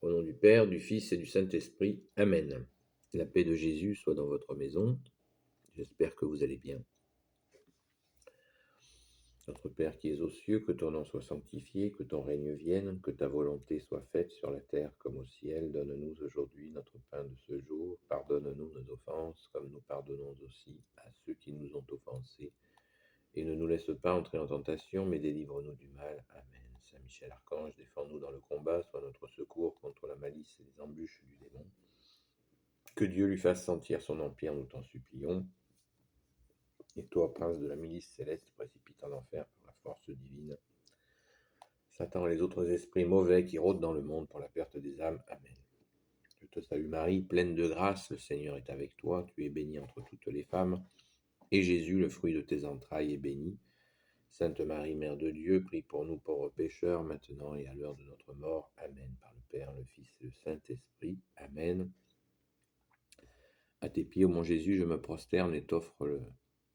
Au nom du Père, du Fils et du Saint-Esprit. Amen. La paix de Jésus soit dans votre maison. J'espère que vous allez bien. Notre Père qui es aux cieux, que ton nom soit sanctifié, que ton règne vienne, que ta volonté soit faite sur la terre comme au ciel. Donne-nous aujourd'hui notre pain de ce jour. Pardonne-nous nos offenses, comme nous pardonnons aussi à ceux qui nous ont offensés. Et ne nous laisse pas entrer en tentation, mais délivre-nous du mal. Amen. Saint Michel Archange, défends-nous dans le combat, sois notre secours contre la malice et les embûches du démon. Que Dieu lui fasse sentir son empire, nous t'en supplions. Et toi, prince de la milice céleste, précipite en enfer par la force divine Satan et les autres esprits mauvais qui rôdent dans le monde pour la perte des âmes. Amen. Je te salue Marie, pleine de grâce, le Seigneur est avec toi, tu es bénie entre toutes les femmes, et Jésus, le fruit de tes entrailles, est béni. Sainte Marie, Mère de Dieu, prie pour nous pauvres pécheurs, maintenant et à l'heure de notre mort. Amen. Par le Père, le Fils et le Saint-Esprit. Amen. À tes pieds, ô mon Jésus, je me prosterne et t'offre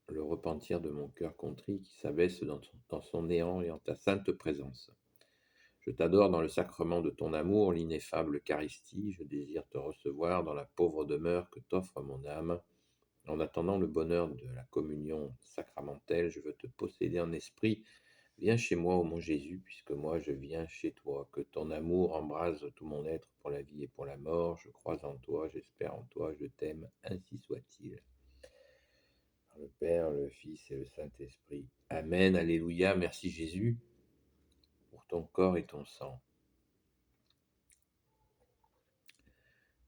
le repentir de mon cœur contrit qui s'abaisse dans son néant et en ta sainte présence. Je t'adore dans le sacrement de ton amour, l'ineffable Eucharistie. Je désire te recevoir dans la pauvre demeure que t'offre mon âme. En attendant le bonheur de la communion sacramentelle, je veux te posséder en esprit. Viens chez moi, ô mon Jésus, puisque moi je viens chez toi. Que ton amour embrase tout mon être pour la vie et pour la mort. Je crois en toi, j'espère en toi, je t'aime, ainsi soit-il. Par le Père, le Fils et le Saint-Esprit. Amen, alléluia, merci Jésus, pour ton corps et ton sang.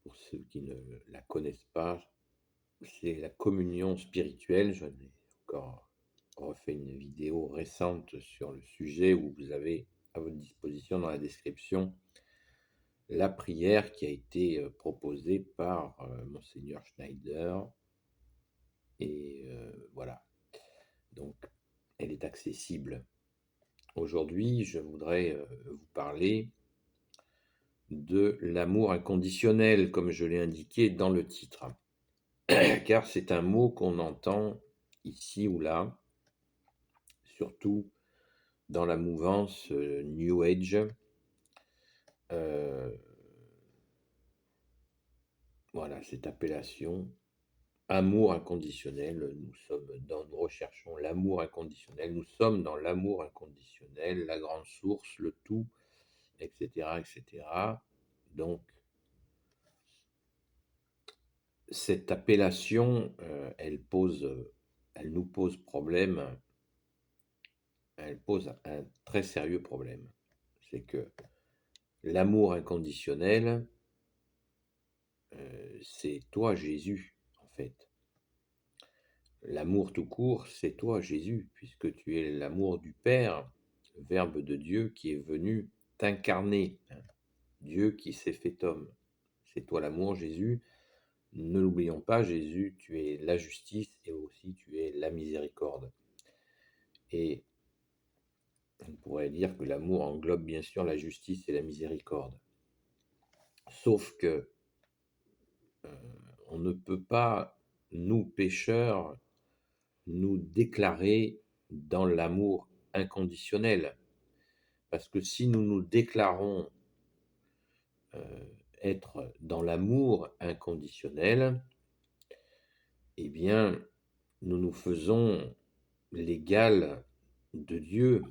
Pour ceux qui ne la connaissent pas, c'est la communion spirituelle. J'en ai encore refait une vidéo récente sur le sujet où vous avez à votre disposition dans la description la prière qui a été proposée par Monseigneur Schneider. Et voilà, donc elle est accessible. Aujourd'hui, je voudrais vous parler de l'amour inconditionnel, comme je l'ai indiqué dans le titre. Car c'est un mot qu'on entend ici ou là, surtout dans la mouvance New Age. Voilà, cette appellation, amour inconditionnel. Nous recherchons l'amour inconditionnel, nous sommes dans l'amour inconditionnel, la grande source, le tout, etc., etc. Donc, cette appellation, elle nous pose problème. Elle pose un très sérieux problème. C'est que l'amour inconditionnel, c'est toi Jésus, en fait. L'amour tout court, c'est toi Jésus, puisque tu es l'amour du Père, le Verbe de Dieu qui est venu t'incarner, Dieu qui s'est fait homme. C'est toi l'amour Jésus. Ne l'oublions pas, Jésus, tu es la justice et aussi tu es la miséricorde. Et on pourrait dire que l'amour englobe bien sûr la justice et la miséricorde. Sauf que on ne peut pas, nous pécheurs, nous déclarer dans l'amour inconditionnel. Parce que si nous nous déclarons être dans l'amour inconditionnel, eh bien, nous nous faisons l'égal de Dieu,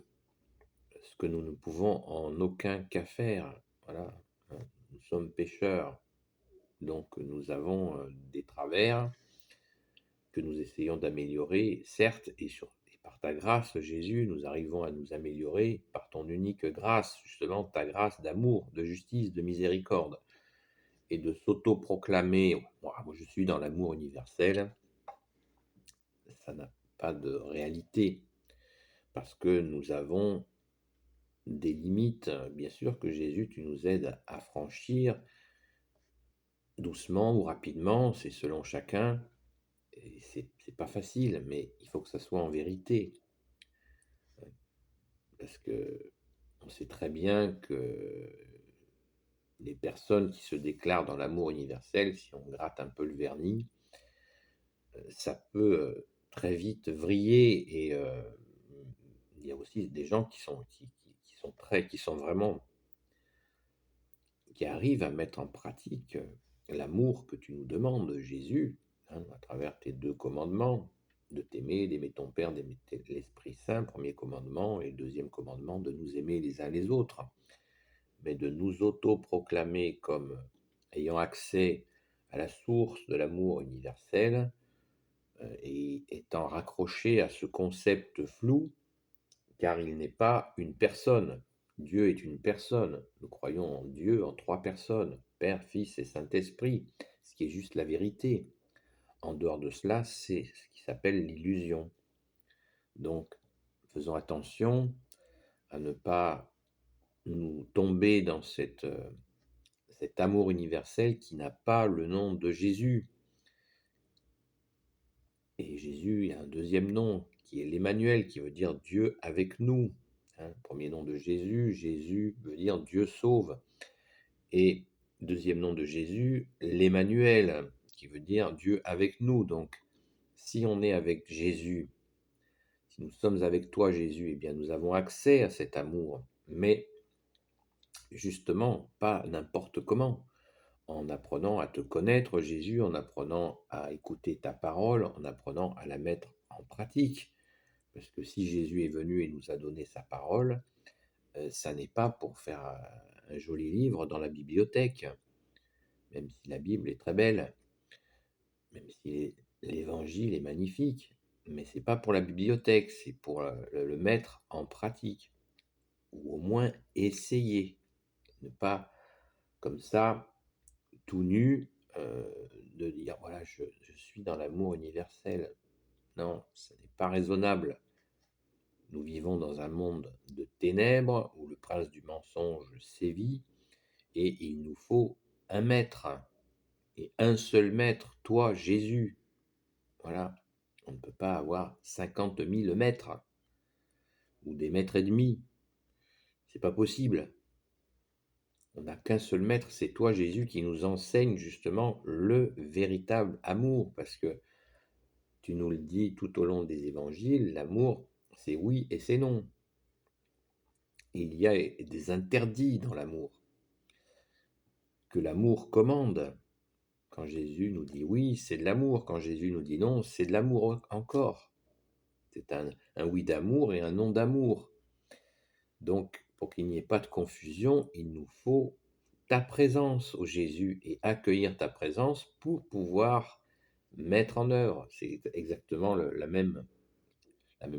ce que nous ne pouvons en aucun cas faire. Voilà, nous sommes pécheurs, donc nous avons des travers que nous essayons d'améliorer, certes, et par ta grâce, Jésus, nous arrivons à nous améliorer par ton unique grâce, justement ta grâce d'amour, de justice, de miséricorde, et de s'auto-proclamer, moi je suis dans l'amour universel, ça n'a pas de réalité, parce que nous avons des limites, bien sûr que Jésus, tu nous aides à franchir, doucement ou rapidement, c'est selon chacun, et c'est pas facile, mais il faut que ça soit en vérité. Parce que on sait très bien que les personnes qui se déclarent dans l'amour universel, si on gratte un peu le vernis, ça peut très vite vriller. Et il y a aussi des gens qui sont vraiment, qui arrive à mettre en pratique l'amour que tu nous demandes, Jésus, à travers tes 2 commandements, de t'aimer, d'aimer ton Père, d'aimer l'Esprit Saint, premier commandement, et le deuxième commandement, de nous aimer les uns les autres, mais de nous auto-proclamer comme ayant accès à la source de l'amour universel, et étant raccroché à ce concept flou, car il n'est pas une personne. Dieu est une personne. Nous croyons en Dieu en 3 personnes, Père, Fils et Saint-Esprit, ce qui est juste la vérité. En dehors de cela, c'est ce qui s'appelle l'illusion. Donc, faisons attention à ne pas nous tomber dans cet amour universel qui n'a pas le nom de Jésus. Et Jésus, il y a un deuxième nom qui est l'Emmanuel, qui veut dire Dieu avec nous. Premier nom de Jésus, Jésus veut dire Dieu sauve. Et deuxième nom de Jésus, l'Emmanuel, qui veut dire Dieu avec nous. Donc, si on est avec Jésus, si nous sommes avec toi, Jésus, eh bien, nous avons accès à cet amour, mais justement, pas n'importe comment, en apprenant à te connaître, Jésus, en apprenant à écouter ta parole, en apprenant à la mettre en pratique. Parce que si Jésus est venu et nous a donné sa parole, ça n'est pas pour faire un joli livre dans la bibliothèque, même si la Bible est très belle, même si l'Évangile est magnifique, mais c'est pas pour la bibliothèque, c'est pour le mettre en pratique, ou au moins essayer, ne pas comme ça, tout nu, de dire voilà, je suis dans l'amour universel. Non, ce n'est pas raisonnable. Nous vivons dans un monde de ténèbres où le prince du mensonge sévit et il nous faut un maître et un seul maître, toi Jésus. Voilà, on ne peut pas avoir 50 000 maîtres ou des maîtres et demi, c'est pas possible. On n'a qu'un seul maître, c'est toi Jésus qui nous enseigne justement le véritable amour, parce que tu nous le dis tout au long des évangiles, l'amour c'est oui et c'est non. Il y a des interdits dans l'amour, que l'amour commande. Quand Jésus nous dit oui, c'est de l'amour. Quand Jésus nous dit non, c'est de l'amour encore. C'est un oui d'amour et un non d'amour. Donc, pour qu'il n'y ait pas de confusion, il nous faut ta présence, ô Jésus, et accueillir ta présence pour pouvoir mettre en œuvre. C'est exactement la même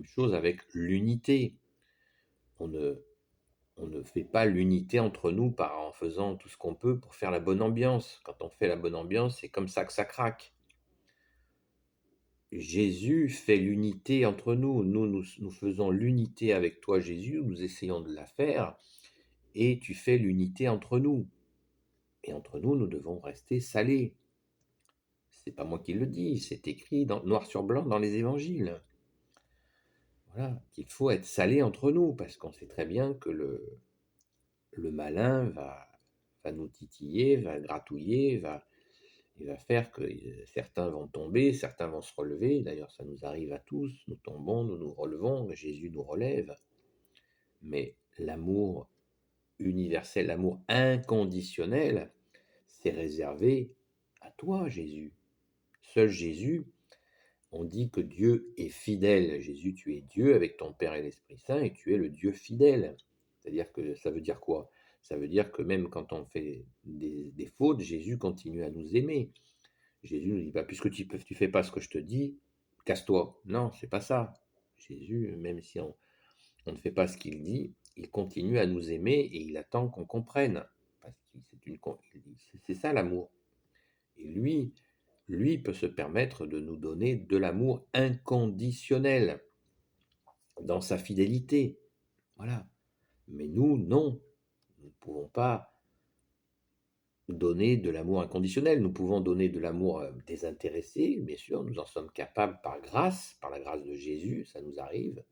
chose avec l'unité. On ne fait pas l'unité entre nous en faisant tout ce qu'on peut pour faire la bonne ambiance. Quand on fait la bonne ambiance, c'est comme ça que ça craque. Jésus fait l'unité entre nous. Nous faisons l'unité avec toi, Jésus. Nous essayons de la faire. Et tu fais l'unité entre nous. Et entre nous, nous devons rester salés. C'est pas moi qui le dis, c'est écrit noir sur blanc dans les évangiles. Voilà, qu'il faut être salé entre nous, parce qu'on sait très bien que le malin va nous titiller, va gratouiller, il va faire que certains vont tomber, certains vont se relever. D'ailleurs, ça nous arrive à tous. Nous tombons, nous nous relevons, Jésus nous relève. Mais l'amour universel, l'amour inconditionnel, c'est réservé à toi, Jésus. Seul Jésus, on dit que Dieu est fidèle. Jésus, tu es Dieu avec ton Père et l'Esprit Saint et tu es le Dieu fidèle. C'est-à-dire que ça veut dire quoi? Ça veut dire que même quand on fait des fautes, Jésus continue à nous aimer. Jésus ne dit pas, puisque tu ne fais pas ce que je te dis, casse-toi. Non, c'est pas ça. Jésus, même si on ne fait pas ce qu'il dit, il continue à nous aimer et il attend qu'on comprenne. Parce que c'est ça l'amour. Et lui peut se permettre de nous donner de l'amour inconditionnel dans sa fidélité. Voilà. Mais nous, non. Nous ne pouvons pas donner de l'amour inconditionnel. Nous pouvons donner de l'amour désintéressé, bien sûr, nous en sommes capables par grâce, par la grâce de Jésus, ça nous arrive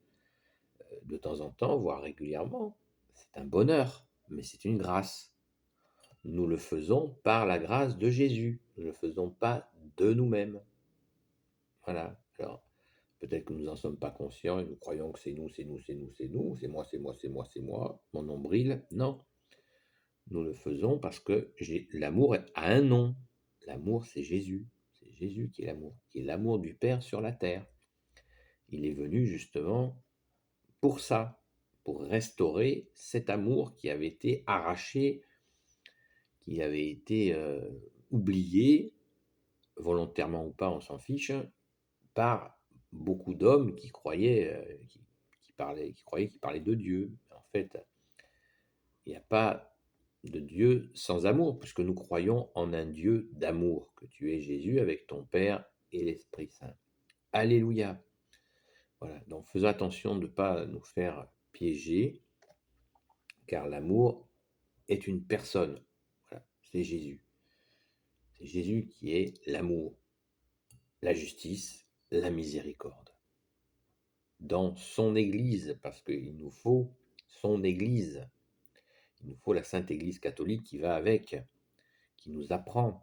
de temps en temps, voire régulièrement. C'est un bonheur, mais c'est une grâce. Nous le faisons par la grâce de Jésus, nous ne le faisons pas de nous-mêmes. Voilà, alors peut-être que nous n'en sommes pas conscients et nous croyons que c'est nous, c'est nous, c'est nous, c'est nous, c'est moi, c'est moi, c'est moi, c'est moi, mon nombril. Non, Nous le faisons parce que l'amour a un nom. L'amour, c'est Jésus. C'est Jésus qui est l'amour du Père sur la terre. Il est venu justement pour ça, pour restaurer cet amour qui avait été arraché, qui avait été oublié, volontairement ou pas, on s'en fiche, par beaucoup d'hommes qui croyaient, qui croyaient qu'ils parlaient de Dieu. En fait, il n'y a pas de Dieu sans amour, puisque nous croyons en un Dieu d'amour, que tu es Jésus avec ton Père et l'Esprit Saint. Alléluia. Voilà, donc faisons attention de ne pas nous faire piéger, car l'amour est une personne. Voilà, c'est Jésus. C'est Jésus qui est l'amour, la justice, la miséricorde. Dans son Église, parce qu'il nous faut son Église, il nous faut la Sainte Église catholique qui va avec, qui nous apprend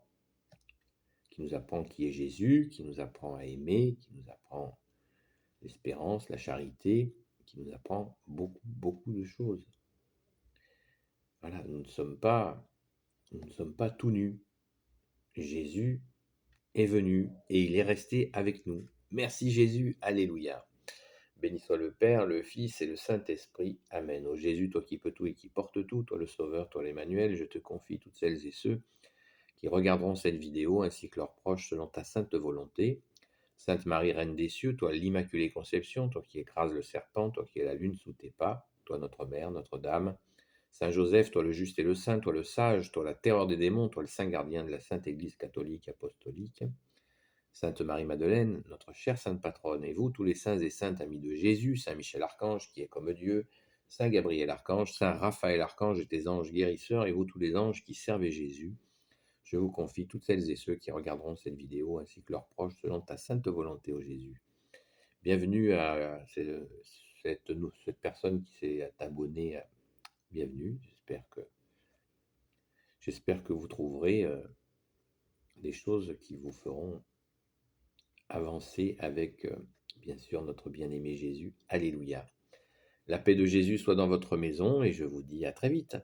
qui est Jésus, qui nous apprend à aimer, qui nous apprend l'espérance, la charité, qui nous apprend beaucoup, beaucoup de choses. Voilà, nous ne sommes pas tout nus. Jésus est venu et il est resté avec nous. Merci Jésus, alléluia. Béni soit le Père, le Fils et le Saint-Esprit. Amen. Ô Jésus, toi qui peux tout et qui portes tout, toi le Sauveur, toi l'Emmanuel, je te confie toutes celles et ceux qui regarderont cette vidéo ainsi que leurs proches selon ta sainte volonté. Sainte Marie, Reine des cieux, toi l'Immaculée Conception, toi qui écrases le serpent, toi qui es la lune sous tes pas, toi notre Mère, notre Dame. Saint Joseph, toi le juste et le saint, toi le sage, toi la terreur des démons, toi le saint gardien de la Sainte Église catholique apostolique. Sainte Marie-Madeleine, notre chère sainte patronne, et vous, tous les saints et saintes amis de Jésus, Saint Michel Archange, qui est comme Dieu, Saint Gabriel Archange, Saint Raphaël Archange et tes anges guérisseurs, et vous, tous les anges qui servez Jésus, je vous confie toutes celles et ceux qui regarderont cette vidéo, ainsi que leurs proches, selon ta sainte volonté, ô Jésus. Bienvenue à cette personne qui s'est abonnée. Bienvenue, j'espère que vous trouverez des choses qui vous feront avancer avec, bien sûr, notre bien-aimé Jésus. Alléluia. La paix de Jésus soit dans votre maison et je vous dis à très vite.